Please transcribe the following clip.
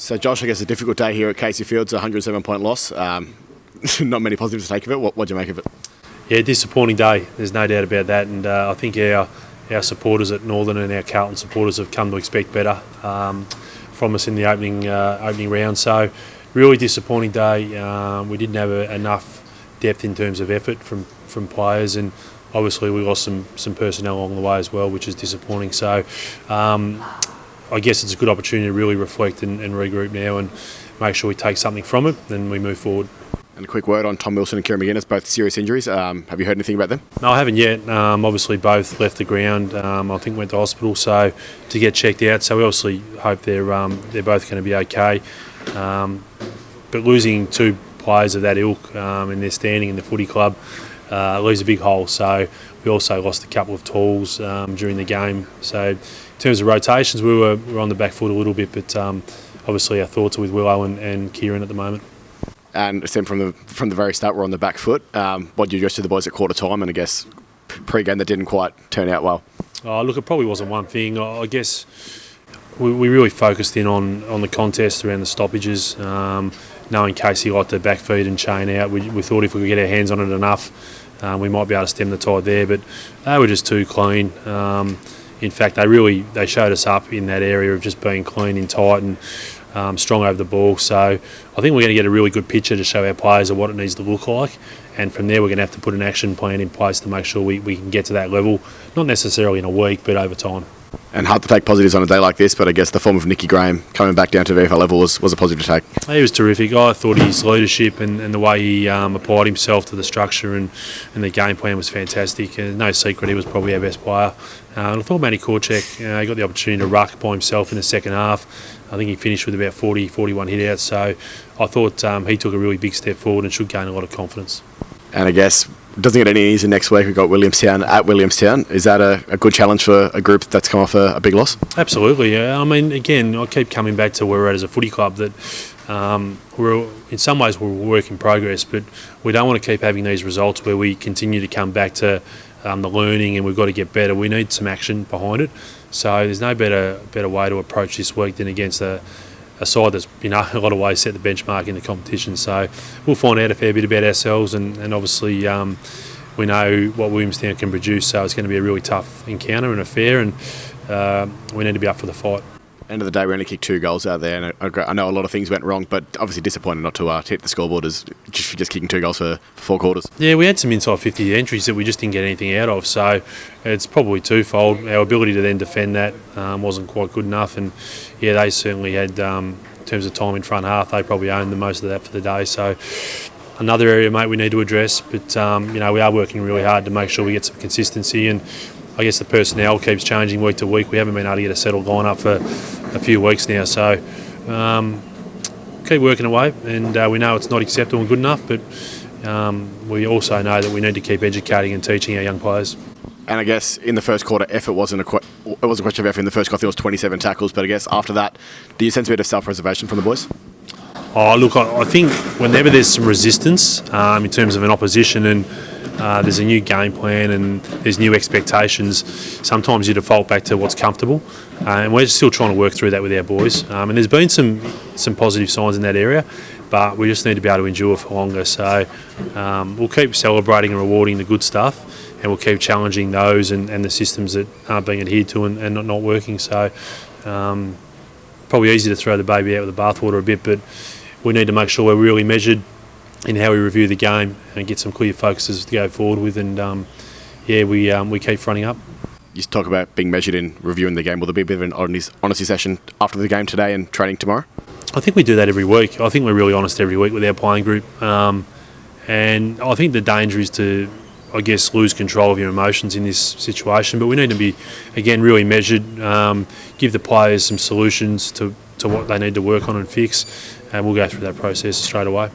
So Josh, I guess a difficult day here at Casey Field's a 107-point loss. Not many positives to take of it. What do you make of it? Yeah, disappointing day. There's no doubt about that. And I think our supporters at Northern and our Carlton supporters have come to expect better from us in the opening round. So really disappointing day. We didn't have enough depth in terms of effort from players, and obviously we lost some personnel along the way as well, which is disappointing. So I guess it's a good opportunity to really reflect and regroup now and make sure we take something from it and we move forward. And a quick word on Tom Wilson and Kieran McGuinness, both serious injuries. Have you heard anything about them? No, I haven't yet. Obviously both left the ground. I think went to hospital to get checked out. So we obviously hope they're both going to be okay. But losing two players of that ilk and their standing in the footy club leaves a big hole. So we also lost a couple of tools during the game. So in terms of rotations, we were on the back foot a little bit, but obviously our thoughts are with Willow and Kieran at the moment. And it seemed from the very start we're on the back foot. What did you address to the boys at quarter time, and I guess pre-game that didn't quite turn out well? Look, it probably wasn't one thing. I guess we really focused in on the contest around the stoppages. Knowing Casey liked to back feed and chain out, we thought if we could get our hands on it enough, we might be able to stem the tide there. But they were just too clean. In fact, they showed us up in that area of just being clean and tight and strong over the ball. So I think we're going to get a really good picture to show our players of what it needs to look like, and from there we're going to have to put an action plan in place to make sure we can get to that level, not necessarily in a week but over time. And hard to take positives on a day like this, but I guess the form of Nikki Grahame coming back down to VFL level was a positive to take. He was terrific. I thought his leadership and the way he applied himself to the structure and the game plan was fantastic. No secret, he was probably our best player. I thought Matty Korchek, he got the opportunity to ruck by himself in the second half. I think he finished with about 41 hit-outs, so I thought he took a really big step forward and should gain a lot of confidence. And I guess doesn't get any easier next week. We've got Williamstown at Williamstown. Is that a good challenge for a group that's come off a big loss? Absolutely, yeah. I mean, again, I keep coming back to where we're at as a footy club, that in some ways we're a work in progress, but we don't want to keep having these results where we continue to come back to the learning and we've got to get better. We need some action behind it. So there's no better way to approach this week than against a side that's, in a lot of ways, set the benchmark in the competition. So we'll find out a fair bit about ourselves, and obviously we know what Williamstown can produce, so it's going to be a really tough encounter and affair, and we need to be up for the fight. End of the day, we only kicked 2 goals out there, and I know a lot of things went wrong, but obviously disappointed not to hit the scoreboard as just kicking 2 goals for 4 quarters. Yeah, we had some inside 50 entries that we just didn't get anything out of, so it's probably twofold. Our ability to then defend that wasn't quite good enough, and yeah, they certainly had, in terms of time in front half, they probably owned the most of that for the day. So another area, mate, we need to address, but we are working really hard to make sure we get some consistency, and I guess the personnel keeps changing week to week. We haven't been able to get a settled lineup for a few weeks now, so keep working away, and we know it's not acceptable and good enough, but we also know that we need to keep educating and teaching our young players. And I guess in the first quarter, effort it was a question of effort in the first quarter. I think it was 27 tackles, but I guess after that, do you sense a bit of self-preservation from the boys? Look, I think whenever there's some resistance in terms of an opposition and there's a new game plan and there's new expectations, sometimes you default back to what's comfortable, and we're still trying to work through that with our boys, and there's been some positive signs in that area, but we just need to be able to endure for longer. So we'll keep celebrating and rewarding the good stuff, and we'll keep challenging those and the systems that aren't being adhered to and not working. So probably easy to throw the baby out with the bathwater a bit, but we need to make sure we're really measured in how we review the game and get some clear focuses to go forward with, and we keep fronting up. You talk about being measured in reviewing the game. Will there be a bit of an honesty session after the game today and training tomorrow? I think we do that every week. I think we're really honest every week with our playing group, and I think the danger is to, I guess, lose control of your emotions in this situation, but we need to be, again, really measured, give the players some solutions to what they need to work on and fix, and we'll go through that process straight away.